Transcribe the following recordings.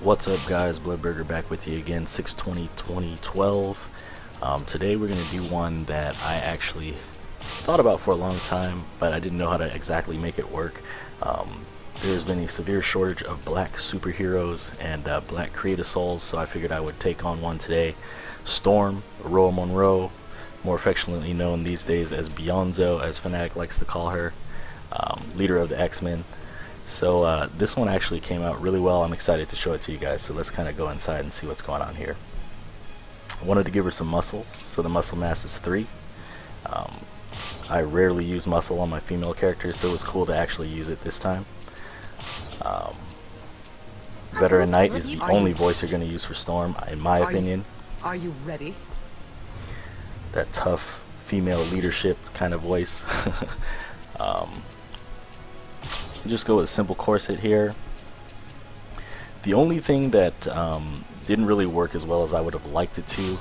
What's up, guys? Bloodburger back with you again. 6/20/2012. Today we're going to do one that I actually thought about for a long time, but I didn't know how to exactly make it work. There's been a severe shortage of black superheroes and black creative souls, so I figured I would take on one today. Storm, Aurora Monroe, more affectionately known these days as Beyonzo, as Fnatic likes to call her, leader of the X-Men. So this one actually came out really well. I'm excited to show it to you guys, so let's kind of go inside and see what's going on here. I wanted to give her some muscles, so the muscle mass is 3. I rarely use muscle on my female characters, so it was cool to actually use it this time. Veteran Knight is the only voice you're going to use for Storm, in my opinion. Are you ready? That tough female leadership kind of voice. Just go with a simple corset here. The only thing that didn't really work as well as I would have liked it to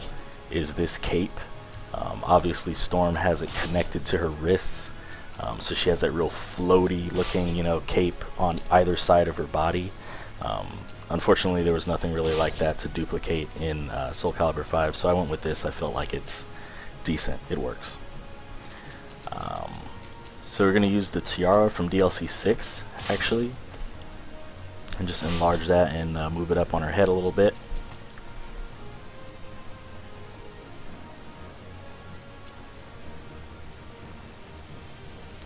is this cape. Obviously Storm has it connected to her wrists, so she has that real floaty looking, cape on either side of her body. Unfortunately, there was nothing really like that to duplicate in Soul Calibur 5, so I went with this. I felt like it's decent. It works. So we're going to use the tiara from DLC 6, actually, and just enlarge that and move it up on her head a little bit.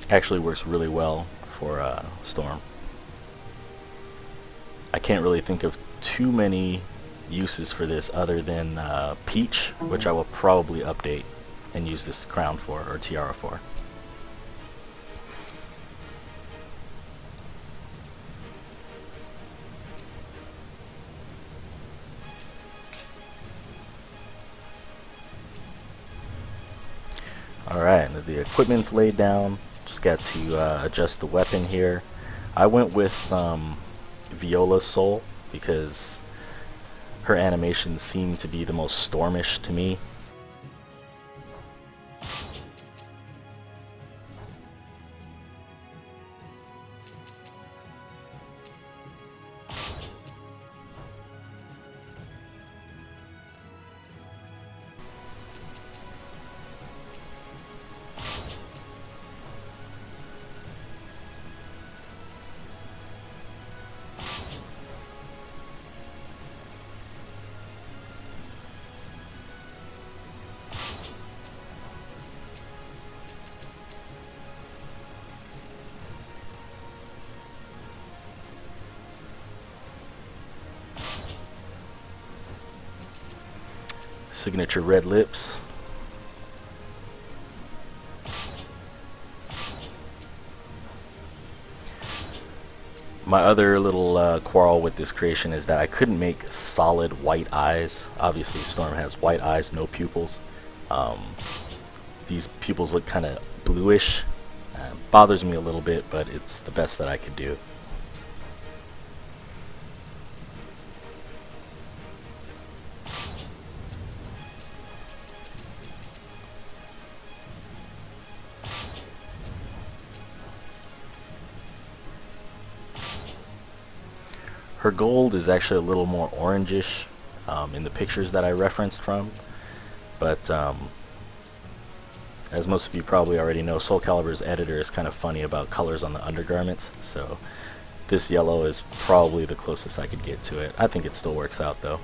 Actually works really well for Storm. I can't really think of too many uses for this other than Peach, which I will probably update and use this crown for, or tiara for. Alright, the equipment's laid down. Just got to adjust the weapon here. I went with Viola's soul because her animations seem to be the most stormish to me. Signature red lips. My other little quarrel with this creation is that I couldn't make solid white eyes. Obviously Storm has white eyes, no pupils. These pupils look kind of bluish. Bothers me a little bit, but it's the best that I could do. Her gold is actually a little more orangish in the pictures that I referenced from, but as most of you probably already know, Soul Calibur's editor is kind of funny about colors on the undergarments, so this yellow is probably the closest I could get to it. I think it still works out though.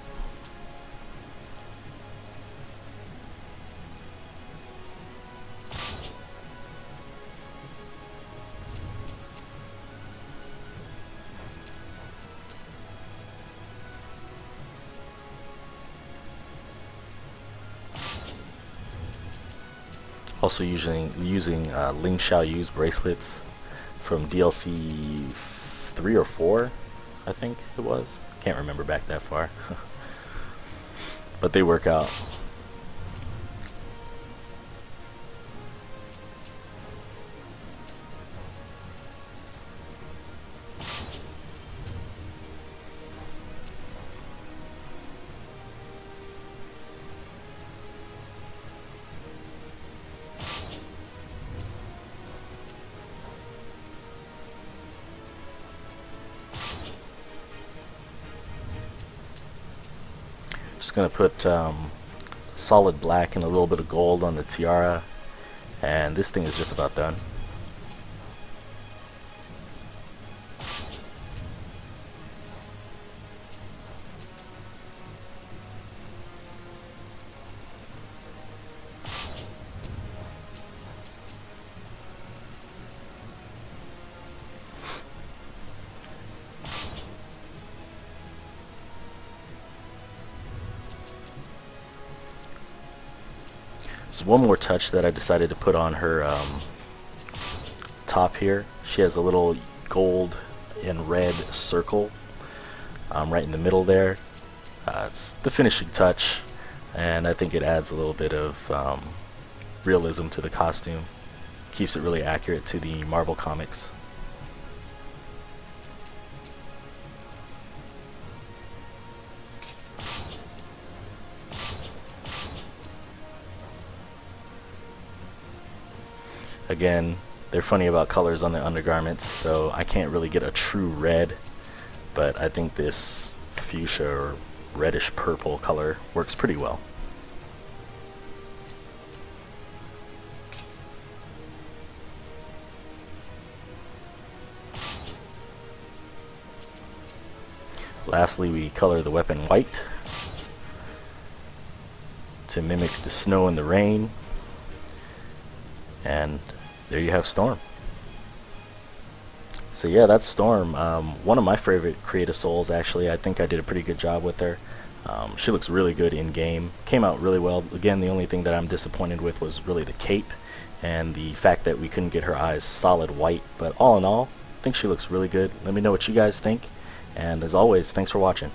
Also using Ling Xiaoyu's bracelets from DLC 3 or 4, I think it was. Can't remember back that far. But they work out. Just gonna put solid black and a little bit of gold on the tiara, and this thing is just about done. There's one more touch that I decided to put on her top here. She has a little gold and red circle right in the middle there. It's the finishing touch, and I think it adds a little bit of realism to the costume. Keeps it really accurate to the Marvel comics. Again, they're funny about colors on the undergarments, so I can't really get a true red, but I think this fuchsia or reddish purple color works pretty well. Lastly, we color the weapon white to mimic the snow and the rain, and there you have Storm. So yeah, that's Storm. One of my favorite Creative Souls, actually. I think I did a pretty good job with her. She looks really good in game. Came out really well. Again, the only thing that I'm disappointed with was really the cape and the fact that we couldn't get her eyes solid white. But all in all, I think she looks really good. Let me know what you guys think. And as always, thanks for watching.